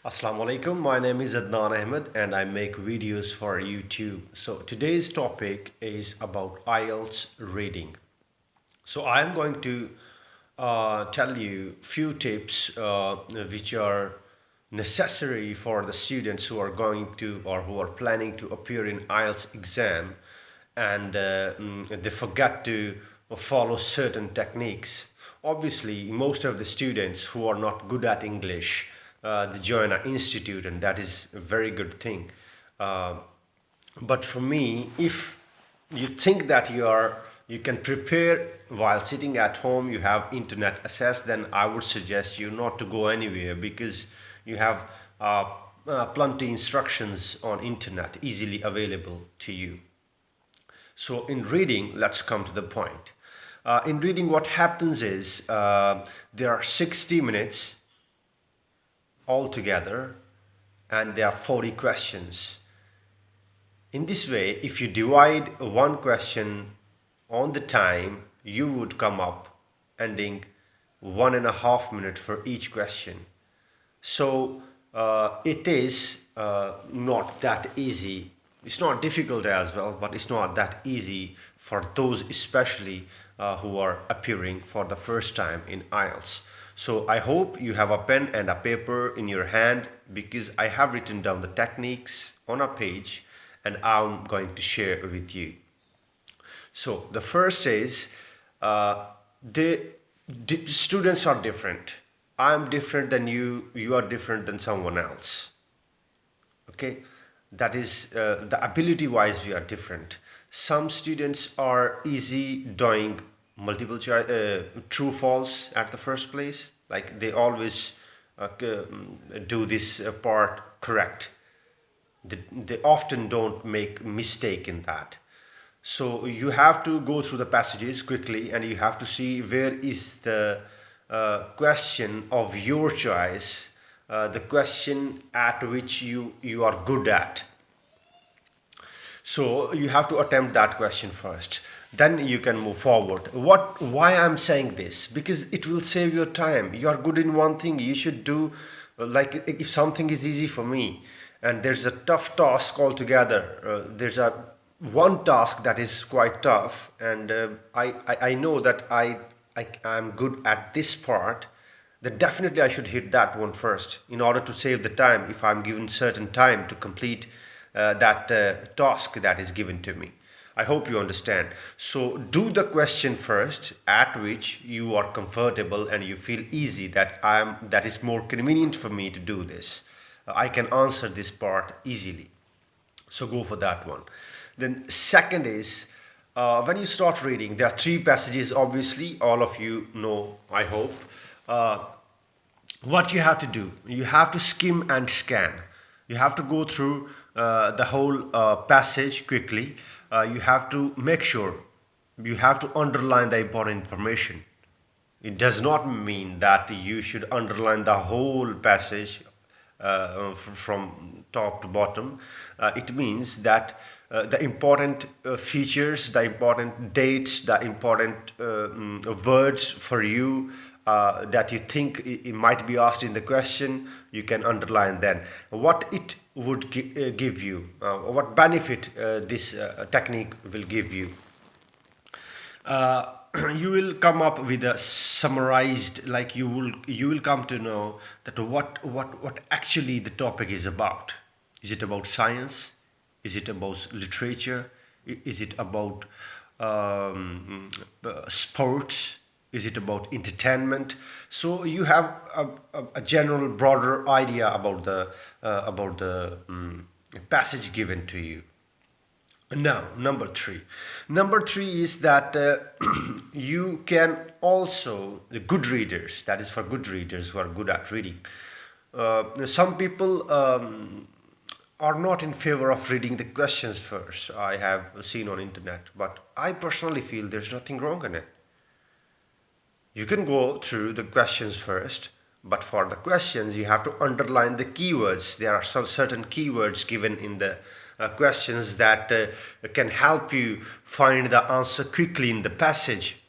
Assalamu alaikum. My name is Adnan Ahmed and I make videos for YouTube. So today's topic is about IELTS reading. So I'm going to tell you few tips which are necessary for the students who are going to or who are planning to appear in IELTS exam and they forget to follow certain techniques. Obviously, most of the students who are not good at English, they join an institute, and that is a very good thing. Uh, but for me, if you think that you can prepare while sitting at home, you have internet access, then I would suggest you not to go anywhere because you have plenty instructions on internet easily available to you. So in reading, let's come to the point. In reading, what happens is there are 60 minutes altogether and there are 40 questions. In this way, if you divide one question on the time, you would come up ending 1.5 minutes for each question. So it is not that easy. It's not difficult as well, but it's not that easy for those especially who are appearing for the first time in IELTS. So I hope you have a pen and a paper in your hand because I have written down the techniques on a page and I'm going to share with you. So the first is the students are different. I'm different than you. You are different than someone else. Okay, that is the ability wise we are different. Some students are easy doing multiple choice, true false at the first place. Like they always do this part correct. They often don't make mistake in that. So you have to go through the passages quickly and you have to see where is the question of your choice, the question at which you are good at. So you have to attempt that question first. Then you can move forward. Why I'm saying this? Because it will save your time. You are good in one thing, you should do like if something is easy for me and there's a tough task altogether. There's a one task that is quite tough and I know that I'm good at this part, then definitely I should hit that one first in order to save the time if I'm given certain time to complete that task that is given to me. I hope you understand. So do the question first at which you are comfortable and you feel easy that is more convenient for me to do this. I can answer this part easily. So go for that one. Then second is when you start reading, there are three passages. Obviously, all of you know. I hope. What you have to do, you have to skim and scan. You have to go through the whole passage quickly. You have to make sure you have to underline the important information. It does not mean that you should underline the whole passage from top to bottom. It means that the important features, the important dates, the important words for you that you think it might be asked in the question, you can underline then. What it would give you, what benefit this technique will give you. You will come up with a summarized, like you will come to know that what actually the topic is about. Is it about science? Is it about literature? Is it about sports? Is it about entertainment? So you have a general broader idea about the passage given to you. Now, number three. Number three is that you can also, the good readers, that is for good readers who are good at reading. Some people are not in favor of reading the questions first. I have seen on internet, but I personally feel there's nothing wrong in it. You can go through the questions first, but for the questions you have to underline the keywords. There are some certain keywords given in the questions that can help you find the answer quickly in the passage.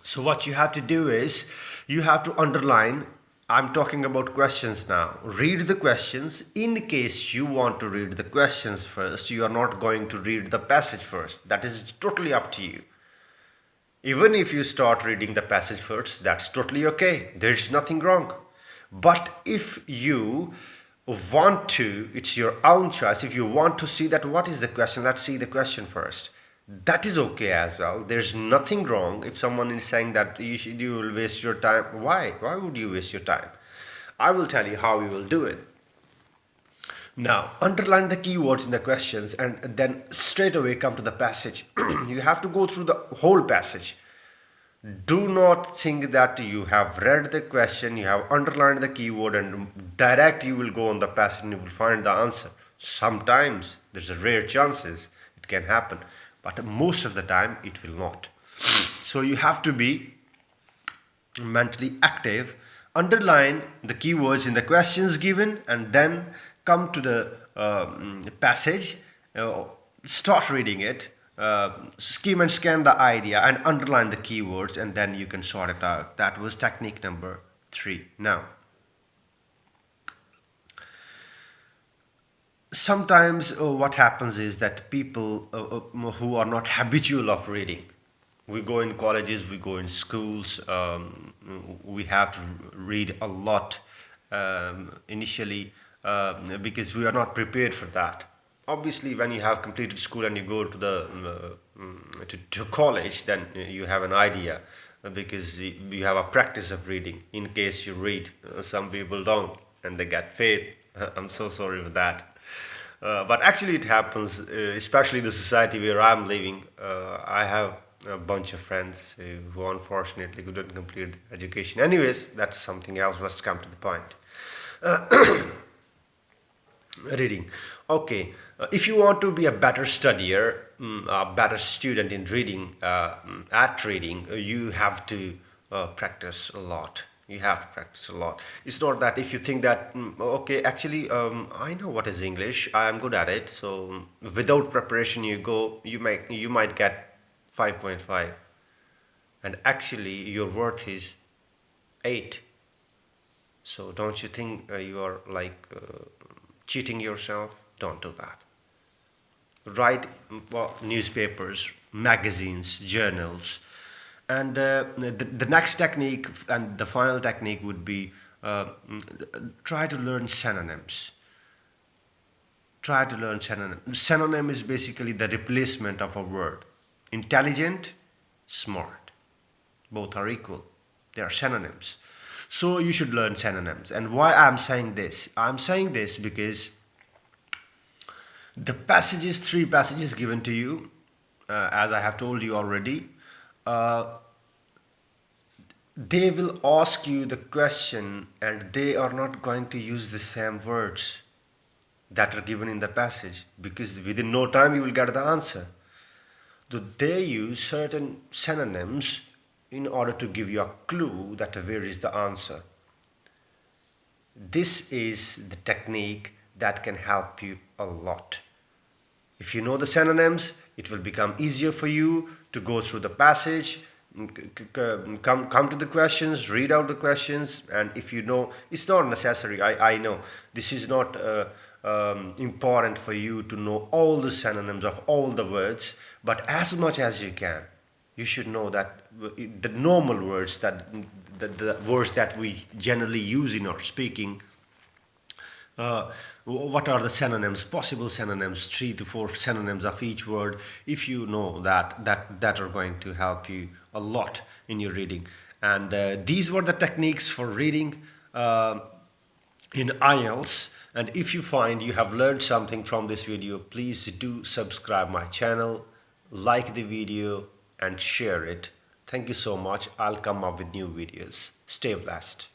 So what you have to do is you have to underline I'm talking about questions now. Read the questions. In case you want to read the questions first, you are not going to read the passage first. That is totally up to you. Even if you start reading the passage first, that's totally okay. There's nothing wrong. But if you want to, it's your own choice. If you want to see that what is the question, let's see the question first. That is okay as well. There's nothing wrong if someone is saying that you will waste your time. Why? Why would you waste your time? I will tell you how you will do it. Now, underline the keywords in the questions and then straight away come to the passage. You have to go through the whole passage. Do not think that you have read the question, you have underlined the keyword, and direct you will go on the passage and you will find the answer. Sometimes there's a rare chances it can happen, but most of the time it will not. So you have to be mentally active, underline the keywords in the questions given, and then come to the passage, start reading it, skim and scan the idea and underline the keywords, and then you can sort it out. That was technique number 3. Now, sometimes what happens is that people who are not habitual of reading, we go in colleges, we go in schools, we have to read a lot initially because we are not prepared for that. Obviously, when you have completed school and you go to the to college, then you have an idea because you have a practice of reading. In case you read, some people don't and they get failed. I'm so sorry for that. But actually it happens, especially the society where I'm living. I have a bunch of friends who unfortunately couldn't complete their education. Anyways, that's something else. Let's come to the point. Reading. Okay, if you want to be a better studier, a better student in reading, at reading, you have to practice a lot. You have to practice a lot. It's not that if you think that, okay, actually, I know what is English, I'm good at it, so without preparation you go, you might get 5.5, and actually your worth is 8. So don't you think you are like cheating yourself? Don't do that. Write newspapers, magazines, journals, and the next technique and the final technique would be try to learn synonyms. Try to learn synonym. Synonym is basically the replacement of a word. Intelligent, smart, both are equal. They are synonyms. So you should learn synonyms. And why I'm saying this? I'm saying this because the passages, 3 passages given to you, as I have told you already, they will ask you the question and they are not going to use the same words that are given in the passage, because within no time you will get the answer. So they use certain synonyms in order to give you a clue that where is the answer. This is the technique that can help you a lot. If you know the synonyms, it will become easier for you to go through the passage, come to the questions, read out the questions, and if you know, it's not necessary, I know, this is not important for you to know all the synonyms of all the words, but as much as you can, you should know that the normal words, that the words that we generally use in our speaking, what are the synonyms, possible synonyms, 3 to 4 synonyms of each word. If you know that are going to help you a lot in your reading. And these were the techniques for reading in IELTS. And if you find you have learned something from this video, please do subscribe my channel, like the video and share it. Thank you so much. I'll come up with new videos. Stay blessed.